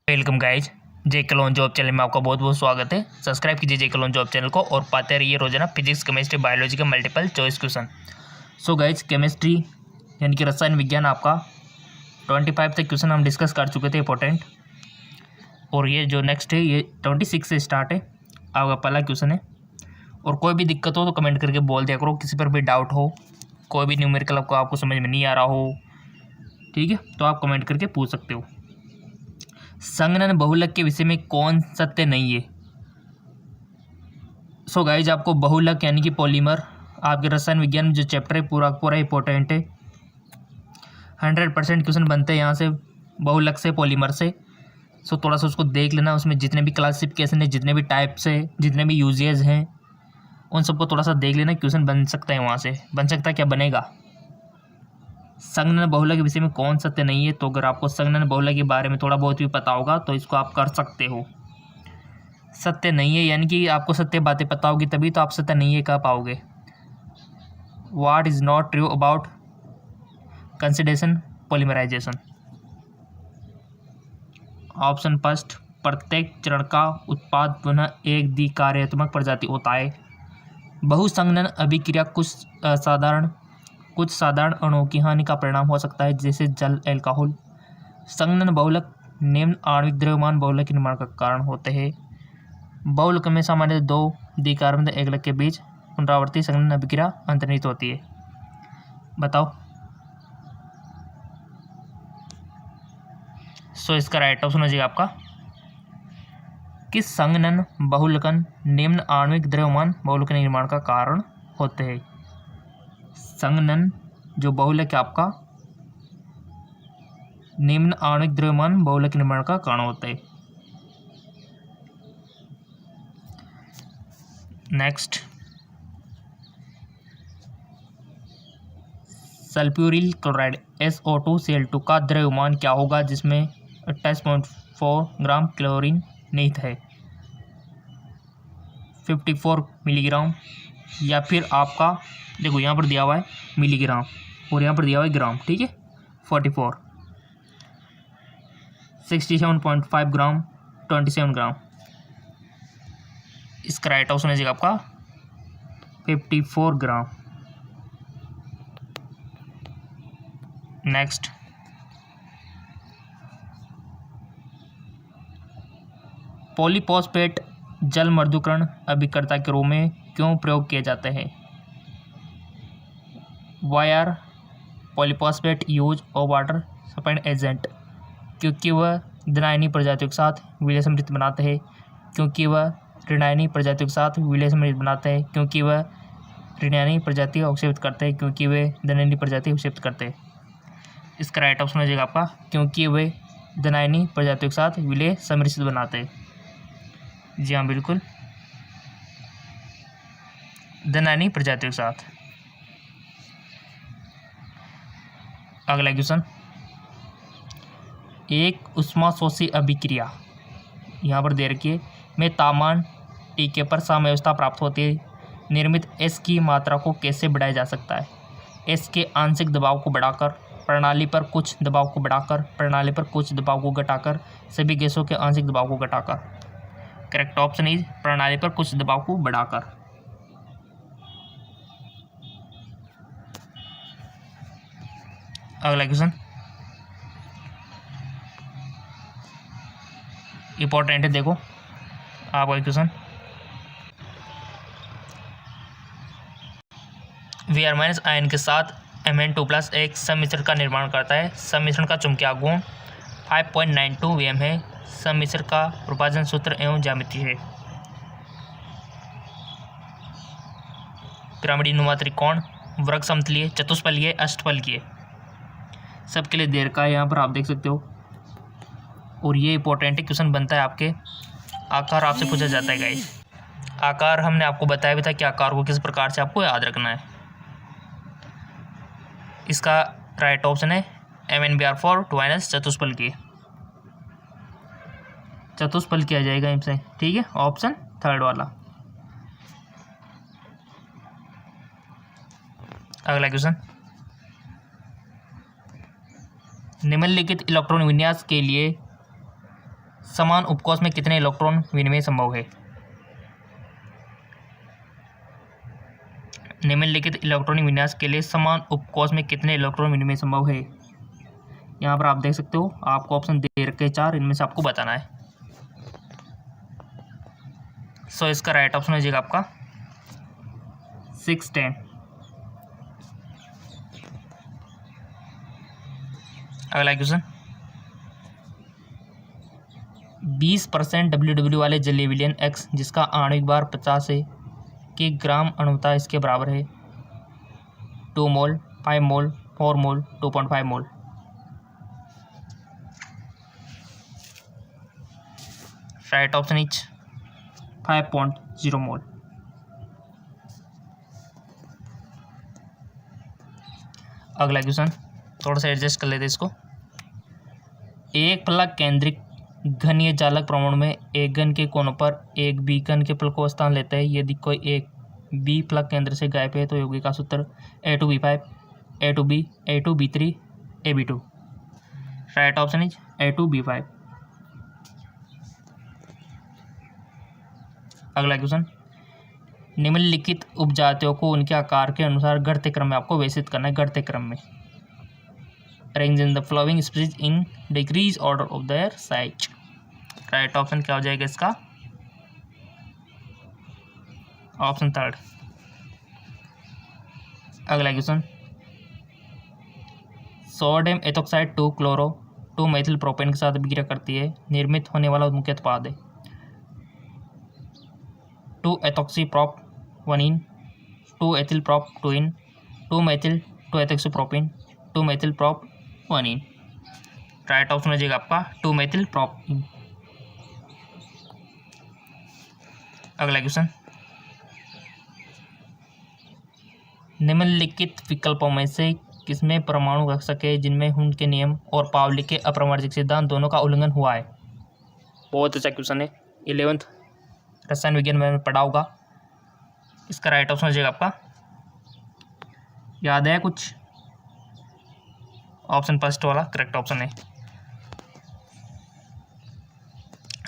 Welcome guys, जे clone job channel में आपका बहुत बहुत स्वागत है। सब्सक्राइब कीजिए जे कलोन जॉब चैनल को और पाते रहिए रोजाना फिजिक्स, केमिस्ट्री, बायोलॉजी के multiple choice question. So guys, chemistry यानी कि रसायन विज्ञान आपका 25 तक क्वेश्चन हम डिस्कस कर चुके थे इंपॉर्टेंट, और ये जो नेक्स्ट है ये 26 से स्टार्ट है। आपका पहला क्वेश्चन है, और कोई भी दिक्कत हो तो कमेंट करके बोल दिया करो। किसी पर भी डाउट हो, कोई भी न्यूमेरिकल आपको समझ में नहीं आ रहा हो, ठीक है, तो आप कमेंट करके पूछ सकते हो। संगणन बहुलक के विषय में कौन सत्य नहीं है? सो गाइज, आपको बहुलक यानी कि पॉलीमर आपके रसायन विज्ञान में जो चैप्टर है पूरा पूरा इंपॉर्टेंट है। 100% क्वेश्चन बनते हैं यहाँ से बहुलक से, पॉलीमर से। सो थोड़ा सा उसको देख लेना, उसमें जितने भी क्लासिफिकेशन है, जितने भी टाइप्स है, जितने भी यूजेज हैं, उन सबको थोड़ा सा देख लेना। क्वेश्चन बन सकता है वहाँ से, बन सकता है, क्या बनेगा। संगणन बहुलक के विषय में कौन सत्य नहीं है? तो अगर आपको संगणन बहुलक के बारे में थोड़ा बहुत भी पता होगा तो इसको आप कर सकते हो। सत्य नहीं है यानी कि आपको सत्य बातें पता होगी तभी तो आप सत्य नहीं है कह पाओगे। What is not true about condensation polymerization? Option first, प्रत्येक चरण का उत्पाद पुनः एक द्विकार्यात्मक प्रजाति होता है। बहुसंगणन अभिक्रिया कुछ साधारण अणुओं की हानि का परिणाम हो सकता है, जैसे जल, अल्कोहल। संगणन बहुलक निम्न आणविक द्रव्यमान बहुलक के निर्माण का कारण होते हैं। बहुलक में सामान्य दो द्विकार्बनिक एकलक के बीच पुनरावर्ती संगणन अभिक्रिया अंतर्निहित होती है। बताओ। सो इसका राइट ऑप्शन हो जाएगा आपका कि संगणन बहुलकन निम्न आणविक द्रव्यमान बहुलक के निर्माण का कारण होते हैं। संगणन जो बहुलक है आपका निम्न आणविक द्रव्यमान बहुलक के निर्माण का कारण होता है। नेक्स्ट, सल्फ्यूरिल क्लोराइड SO2Cl2 का द्रव्यमान क्या होगा जिसमें 28.4 ग्राम क्लोरीन निहित है? 54 मिलीग्राम, या फिर आपका देखो यहाँ पर दिया हुआ है मिलीग्राम और यहाँ पर दिया हुआ है ग्राम, ठीक है। 44, 67.5 ग्राम, 27 ग्राम। इसका राइट ऑप्शन है आपका 54 ग्राम। नेक्स्ट, पॉलीफॉस्फेट जल मर्दूकरण अभिकर्ता के रूप में क्यों प्रयोग किए जाते हैं? वाई आर पॉलीफॉस्फेट यूज और वाटर सप्लाइंग एजेंट? क्योंकि वह ऋणायनी प्रजातियों के साथ विलय समृद्ध बनाते हैं, क्योंकि वह ऋणायनी प्रजातियों के साथ विलय समृद्ध बनाते हैं, क्योंकि वह ऋणायनी प्रजाति अवक्षेपित करते हैं, क्योंकि वे धनायनी प्रजाति अवक्षेपित करते हैं। इसका राइट ऑप्शन हो जाएगा आपका क्योंकि वे धनायनी प्रजातियों के साथ विलय समृद्ध बनाते हैं। जी हाँ, बिल्कुल, धनायनी प्रजातियों के साथ। अगला क्वेश्चन, एक ऊष्माशोषी अभिक्रिया यहाँ पर दे रखी है में तापमान टीके पर साम्यावस्था प्राप्त होती है। निर्मित S की मात्रा को कैसे बढ़ाया जा सकता है? S के आंशिक दबाव को बढ़ाकर, प्रणाली पर कुछ दबाव को बढ़ाकर, प्रणाली पर कुछ दबाव को घटाकर, सभी गैसों के आंशिक दबाव को घटाकर। करेक्ट ऑप्शन इज प्रणाली पर कुछ दबाव को बढ़ाकर। अगला क्वेश्चन इंपॉर्टेंट है, देखो आपका क्वेश्चन। Vr- आयन के साथ Mn2+ एक सम्मिश्रण का निर्माण करता है। सम्मिश्रण का चुंबकीय गुण 5.92 Vm है। सम्मिश्रण का विभाजन सूत्र एवं ज्यामिति है? पिरामिडी नुमा त्रिकोण, वर्ग समतलीय, चतुष्फलकीय, अष्टफलकीय। सबके लिए दे रखा है यहाँ पर, आप देख सकते हो। और ये इंपॉर्टेंट क्वेश्चन बनता है आपके आकार आपसे पूछा जाता है गाइस। आकार हमने आपको बताया भी था कि आकार को किस प्रकार से आपको याद रखना है। इसका राइट ऑप्शन है MnBr4 2 चतुष्फलकीय। चतुष्फलकीय आ जाएगा इनसे, ठीक है, ऑप्शन थर्ड वाला। अगला क्वेश्चन, निम्नलिखित इलेक्ट्रॉन विन्यास के लिए समान उपकोष में कितने इलेक्ट्रॉन विनिमय संभव है? निम्नलिखित इलेक्ट्रॉनिक विन्यास के लिए समान उपकोष में कितने इलेक्ट्रॉन विनिमय संभव है? यहाँ पर आप देख सकते हो, आपको ऑप्शन दे रखे 4, इनमें से आपको बताना है। सो इसका राइट ऑप्शन हो जाएगा आपका 610। अगला क्वेश्चन, 20% WW वाले जलीय विलयन X जिसका आणविक भार 50 है कि ग्राम अणुता इसके बराबर है? 2 मोल, 5 मोल, 4 मोल, 2.5 मोल। राइट ऑप्शन इज 5.0 मोल। अगला क्वेश्चन, थोड़ा सा एडजस्ट कर लेते इसको। एक फलक केंद्रित घनीय जालक परमाणु में एक घन के कोनों पर एक बी घन के फलक को स्थान लेता है। यदि कोई एक बी फलक केंद्र से गायब है तो यौगिक का सूत्र A2B5, A2B, A2B3, AB2। Right option is A2B5। अगला क्वेश्चन, निम्नलिखित उपजातियों को उनके आकार के अनुसार घटते क्रम में आपको व्यवस्थित करना है। घटते क्रम में arrange in the flowing species in decrease order of their size. Right option क्या हो जाएगा इसका? ऑप्शन 3। अगला question, sodium ethoxide 2 chloro 2 methyl propane के साथ अभिक्रिया करती है। निर्मित होने वाला मुख्य उत्पाद है 2 ethoxy prop 1 2 ethyl prop 2 2 methyl 2 ethoxy propyne 2 methyl prop 1। Right option हो जाएगा आपका 2 मेथिल प्रोप। अगला क्वेश्चन, निम्नलिखित विकल्पों में से किसमें परमाणु कक्षक है जिनमें हुन के नियम और पावली के अप्रमाणिक सिद्धांत दोनों का उल्लंघन हुआ है? बहुत अच्छा क्वेश्चन है, 11th रसायन विज्ञान में पढ़ा होगा। इसका राइट ऑप्शन हो जाएगा आपका, याद है कुछ? ऑप्शन फर्स्ट वाला करेक्ट ऑप्शन है।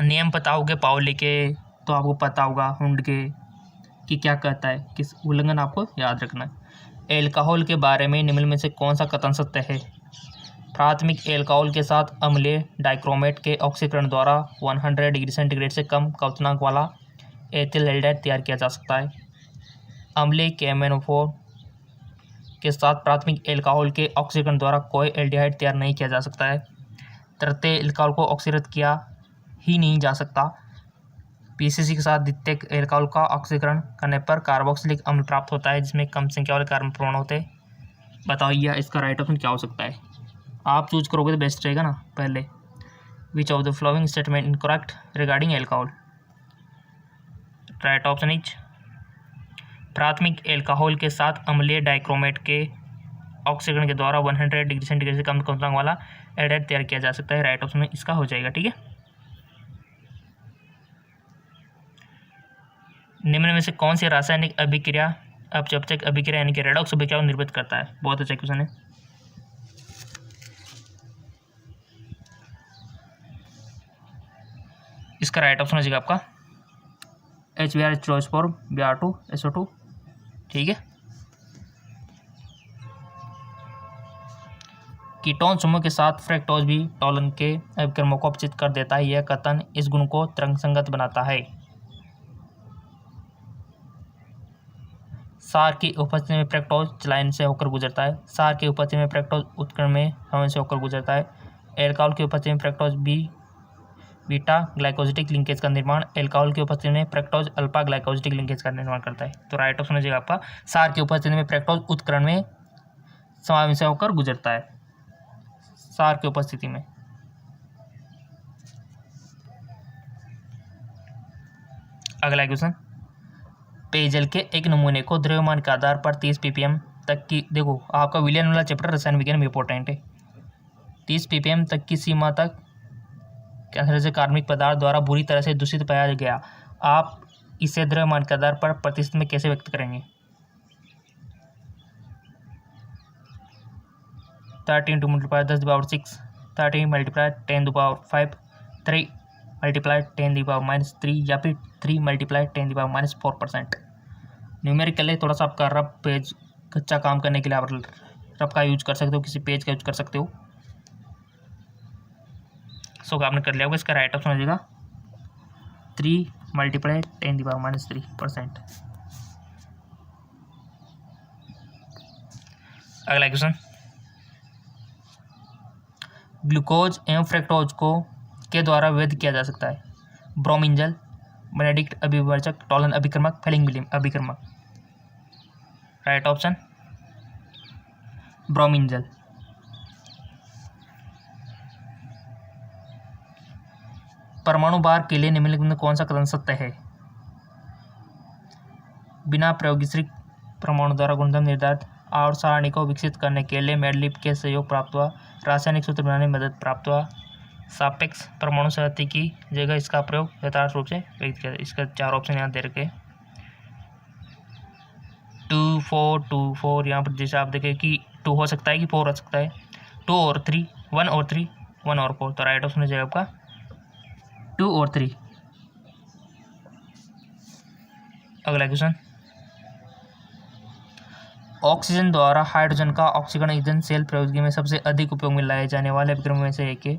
नियम पता होगे पावली के तो आपको पता होगा हुंड के कि क्या कहता है, किस उल्लंघन आपको याद रखना है। एल्कोहल के बारे में निम्न में से कौन सा कथन सत्य है? प्राथमिक एल्कोहल के साथ अम्लीय डाइक्रोमेट के ऑक्सीकरण द्वारा 100 डिग्री सेंटीग्रेड से कम क्वथनांक वाला एथिल हैलाइड तैयार किया जा सकता है। अम्लीय KMnO4 के साथ प्राथमिक एल्कोहल के ऑक्सीकरण द्वारा कोई एल्डिहाइड तैयार नहीं किया जा सकता है। तृतीय एल्कोहल को ऑक्सीकृत किया ही नहीं जा सकता। PCC के साथ द्वितीयक एल्कोहल का ऑक्सीकरण करने पर कार्बोक्सिलिक अम्ल प्राप्त होता है जिसमें कम संख्या वाले कार्बन परमाणु होते हैं। बताइए इसका राइट ऑप्शन क्या हो सकता है? आप चूज करोगे तो बेस्ट रहेगा ना। पहले, which of the following statement incorrect regarding alcohol? Right option is प्राथमिक एल्कोहल के साथ अम्लीय डाइक्रोमेट के ऑक्सीकरण के द्वारा 100 डिग्री सेंटीग्रेड से कम क्वथनांक वाला एल्डिहाइड तैयार किया जा सकता है। राइट ऑप्शन इसका हो जाएगा। ठीक है, निम्न में से कौन सी रासायनिक अभिक्रिया अपचयक अभिक्रिया यानी कि रेडॉक्स अभिक्रिया को निर्मित करता है? बहुत अच्छा क्वेश्चन है। इसका राइट ऑप्शन हो जाएगा आपका HBr Br2 SO2। ठीक है, कीटोन समूह के साथ फ्रक्टोज भी टोलन के अभिक्रमों को अपचित कर देता है। यह कथन इस गुण को तरंग संगत बनाता है। सार की उपस्थिति में फ्रक्टोज चलायन से होकर गुजरता है। सार की उपस्थिति में फ्रक्टोज उत्कर्ण में हवन से होकर गुजरता है। एल्कोहल की उपस्थिति में फ्रक्टोज बीटा ग्लाइकोसिटिक लिंकेज का निर्माण। एल्कोहल की उपस्थिति में फ्रक्टोज अल्फा ग्लाइकोसिटिक लिंकेज का निर्माण करता है। तो राइट ऑप्शन हो जाएगा आपका सार की उपस्थिति में फ्रक्टोज उत्कर्ण में समावेश से होकर गुजरता है। सार की उपस्थिति में। अगला क्वेश्चन, पेयजल के एक नमूने को द्रव्यमान के आधार पर 30 ppm तक की, देखो आपका विलयन वाला चैप्टर रसायन विज्ञान में इंपॉर्टेंट है। 30 ppm तक की सीमा तक कैंसर से कार्बनिक पदार्थ द्वारा बुरी तरह से दूषित पाया गया। आप इसे द्रव्यमान के आधार पर प्रतिशत में कैसे व्यक्त करेंगे? 30 × 10⁻⁶, 30 × 10⁵ 3 मल्टीप्लाई 10⁻³ या फिर 3 मल्टीप्लाई 10⁻⁴%। न्यूमेरिकल है, थोड़ा सा आपका रफ पेज कच्चा काम करने के लिए आप रफ का यूज कर सकते हो, किसी पेज का यूज कर सकते हो। सो आपने कर लिया होगा, इसका राइट ऑप्शन हो जाएगा 3 मल्टीप्लाई 10⁻³ अगला क्वेश्चन, ग्लूकोज एवं फ्रक्टोज को के द्वारा वेद किया जा सकता है? ब्रोमीन जल, बेनेडिक्ट अभिवर्जक, टॉलन अभिक्रमक, फेलिंग अभिक्रमक। राइट ऑप्शन ब्रोमीन जल। परमाणु भार के लिए निम्नलिखित में कौन सा कथन सत्य है? बिना प्रयोगश्री परमाणु द्वारा गुणधर्म निर्धारित और सारणी को विकसित करने के लिए मेडलिप के सहयोग प्राप्त हुआ, रासायनिक सूत्र बनाने में मदद प्राप्त हुआ, सापेक्ष परमाणु संहति की जगह इसका प्रयोग यथार्थ रूप से व्यक्त किया। इसका 4 ऑप्शन यहाँ दे रखे 2 4 2 4। यहाँ पर जैसे आप देखें कि 2 हो सकता है कि 4 हो सकता है, 2 और 3, 1 और 3, 1 और 4। तो राइट ऑप्शन हो जाएगा आपका 2 और 3। अगला क्वेश्चन, ऑक्सीजन द्वारा हाइड्रोजन का ऑक्सीकरण ईंधन सेल प्रौद्योगिकी में सबसे अधिक उपयोग में लाए जाने वाले अभिक्रम में से एक है।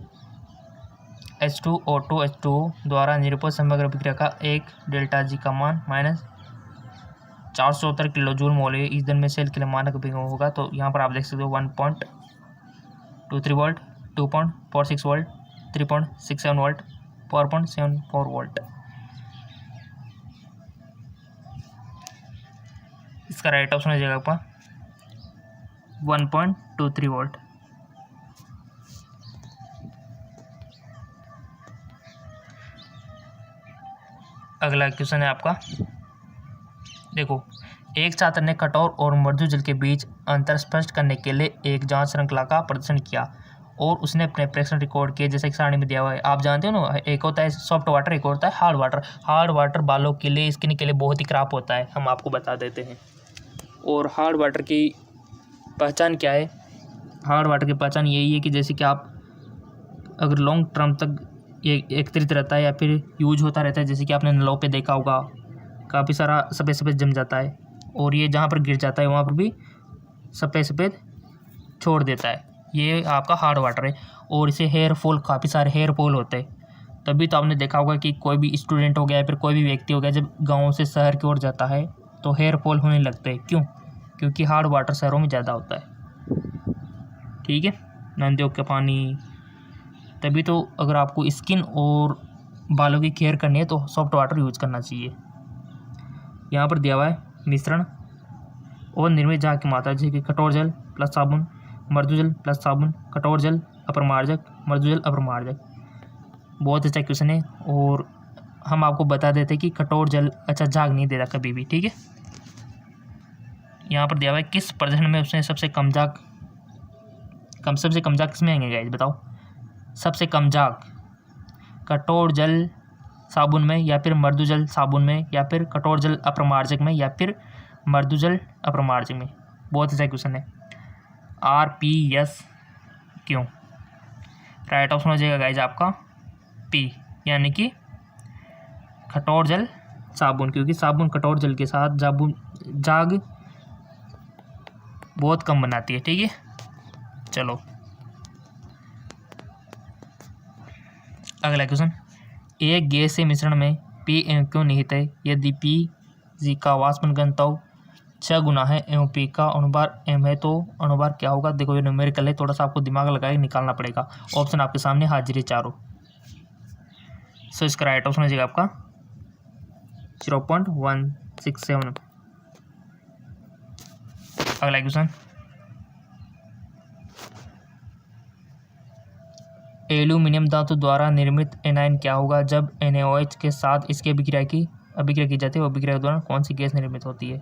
H2O2 H2O द्वारा निरूपित समग्र अभिक्रिया का 1 डेल्टा जी का मान -470 किलो जूल मोल ईंधन में सेल के लिए मानक अभिक्रम होगा। तो यहाँ पर आप देख सकते हो 1.23 वोल्ट, 2.46 वोल्ट, 3.67 वोल्ट, 4.74 वोल्ट। इसका राइट ऑप्शन हो जाएगा आपका 1.23 वोल्ट। अगला क्वेश्चन है आपका, देखो, एक छात्र ने कठोर और मृदु जल के बीच अंतर स्पष्ट करने के लिए एक जांच श्रृंखला का प्रदर्शन किया और उसने अपने प्रेक्षण रिकॉर्ड किए जैसे कि सारणी में दिया हुआ है। आप जानते हो ना, एक होता है सॉफ्ट वाटर, एक होता है हार्ड वाटर। हार्ड वाटर बालों के लिए, स्किन के लिए बहुत ही खराब होता है, हम आपको बता देते हैं। और हार्ड वाटर की पहचान क्या है? हार्ड वाटर की पहचान यही है कि जैसे कि आप अगर लॉन्ग टर्म तक ये एकत्रित रहता है या फिर यूज होता रहता है, जैसे कि आपने नलों पे देखा होगा काफ़ी सारा सफ़ेद सफ़ेद जम जाता है और ये जहाँ पर गिर जाता है वहाँ पर भी सफ़ेद सफ़ेद छोड़ देता है, ये आपका हार्ड वाटर है। और इसे हेयर फॉल, काफ़ी सारे हेयर फॉल होते हैं। तभी तो आपने देखा होगा कि कोई भी स्टूडेंट हो गया या फिर कोई भी व्यक्ति हो गया, जब गाँव से शहर की ओर जाता है तो हेयर फॉल होने लगते हैं। क्यों? क्योंकि हार्ड वाटर शहरों में ज़्यादा होता है। ठीक है, नदियों का पानी। तभी तो अगर आपको स्किन और बालों की केयर करनी है तो सॉफ्ट वाटर यूज करना चाहिए। यहाँ पर दिया हुआ है मिश्रण और निर्मित जहाँ की मात्रा, जैसे कि कठोर जल प्लस साबुन, मृदु जल प्लस साबुन, कठोर जल अपरमार्जक, मृदु जल अपरमार्जक। बहुत अच्छा क्वेश्चन है और हम आपको बता देते हैं कि कठोर जल अच्छा झाग नहीं देता कभी भी। ठीक है, यहाँ पर दिया हुआ है किस प्रदर्शन में उसने सबसे कम झाग किसमें आएंगे गाइस बताओ? सबसे कम झाग कठोर जल साबुन में या फिर मृदु जल साबुन में या फिर कठोर जल अपरमार्जक में या फिर मृदु जल अपरमार्जक में। बहुत अच्छा क्वेश्चन है। RPS क्यों? राइट ऑप्शन हो जाएगा गाइज आपका P, यानी कि कठोर जल साबुन, क्योंकि साबुन कठोर जल के साथ झाग बहुत कम बनाती है। ठीक है, चलो अगला क्वेश्चन, एक गैसीय मिश्रण में P एवं क्यों निहित है? यदि Pg का वाष्पन घनत्व 6 गुना है एवं P का अणुभार m है तो अणुभार क्या होगा? देखो ये न्यूमेरिकल है, थोड़ा सा आपको दिमाग लगाए निकालना पड़ेगा। ऑप्शन आपके सामने हाजिर है चारों। सो इसका राइट ऑप्शन हो जाएगा आपका 0.167। अगला क्वेश्चन, एल्यूमिनियम धातु द्वारा निर्मित एनायन क्या होगा जब NaOH के साथ इसकी अभिक्रिया की जाती है? अभिक्रिया के दौरान कौन सी गैस निर्मित होती है?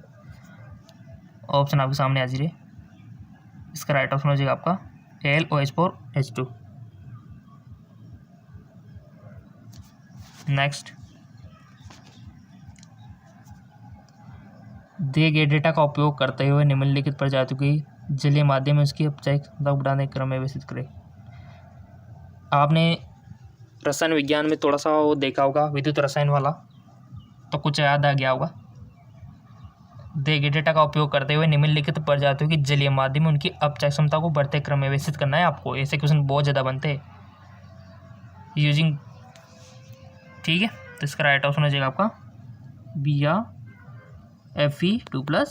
ऑप्शन आपके सामने हाजिर है। इसका राइट ऑप्शन हो जाएगा आपका LOH4H2। नेक्स्ट, दिए गए डेटा का उपयोग करते हुए निम्नलिखित प्रजातियों की जलीय माध्यम में उसकी अपचायिक क्षमता बढ़ाने के क्रम में व्यवस्थित करें। आपने रसायन विज्ञान में थोड़ा सा वो देखा होगा, विद्युत रसायन वाला, तो कुछ याद आ गया होगा। दिए गए डेटा का उपयोग करते हुए निम्नलिखित प्रजातियों की जलीय माध्यम में उनकी अपचय क्षमता को बढ़ते क्रम में व्यवस्थित करना है आपको। ऐसे क्वेश्चन बहुत ज़्यादा बनते हैं यूजिंग, ठीक है। तो इसका राइट ऑप्शन हो जाएगा आपका बी या Fe2+Al।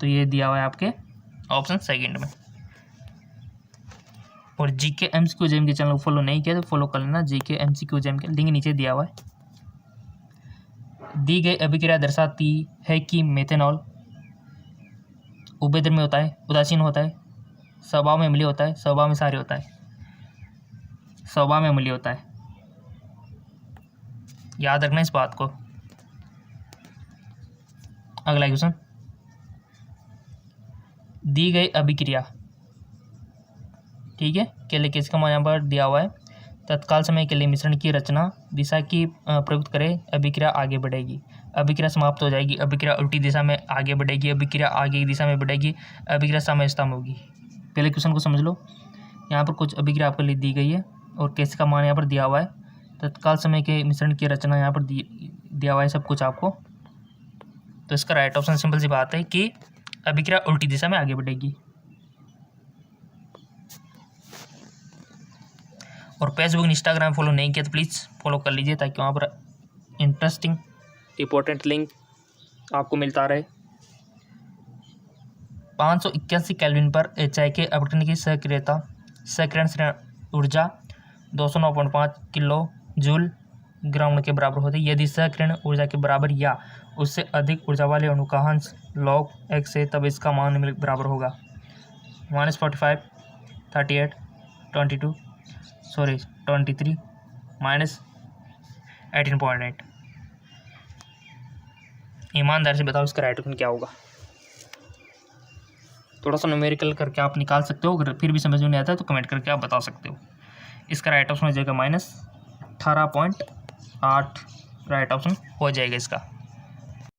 तो ये दिया हुआ है आपके ऑप्शन सेकंड में। और जीके एमसीक्यू जेम के चैनल को फॉलो नहीं किया तो फॉलो कर लेना, जीके एमसीक्यू जेम के लिंक नीचे दिया हुआ है। दी गई अभिक्रिया दर्शाती है कि मेथेनॉल उभयधर्मी होता है, उदासीन होता है, स्वभाव में अम्लीय होता है, स्वभाव में क्षारीय होता है, स्वभाव में अम्लीय होता है। याद रखना इस बात को। अगला क्वेश्चन, दी गई अभिक्रिया, ठीक है, के लिए किसका मान यहाँ पर दिया हुआ है, तत्काल समय के लिए मिश्रण की रचना दिशा की प्रयुक्त करें, अभिक्रिया आगे बढ़ेगी, अभिक्रिया समाप्त हो जाएगी, अभिक्रिया उल्टी दिशा में आगे बढ़ेगी, अभिक्रिया आगे की दिशा में बढ़ेगी, अभिक्रिया समय स्तंभ होगी। पहले क्वेश्चन को समझ लो। यहाँ पर कुछ अभिक्रिया आपके लिए दी गई है और कैसे का मान यहाँ पर दिया हुआ है, तत्काल समय के मिश्रण की रचना यहाँ पर दिया हुआ है सब कुछ आपको। तो इसका राइट ऑप्शन सिंपल सी बात है कि अभिक्रिया उल्टी दिशा में आगे बढ़ेगी। और फेसबुक इंस्टाग्राम फॉलो नहीं किया तो प्लीज़ फॉलो कर लीजिए, ताकि वहाँ पर इंटरेस्टिंग इंपॉर्टेंट लिंक आपको मिलता रहे। 581 केल्विन पर HI के अपघटन की सक्रियण ऊर्जा 209.5 किलो जूल ग्राउंड के बराबर होती है। यदि सक्रियण ऊर्जा के बराबर या उससे अधिक ऊर्जा वाले अणु का अंश log x है, तब इसका मान निम्नलिखित बराबर होगा -45, 38, 23 -18.8। ईमानदार से बताओ इसका राइट ऑप्शन क्या होगा। थोड़ा सा न्यूमेरिकल करके आप निकाल सकते हो, अगर फिर भी समझ में नहीं आता है तो कमेंट करके आप बता सकते हो। इसका राइट ऑप्शन हो जाएगा -18.8, राइट ऑप्शन हो जाएगा इसका।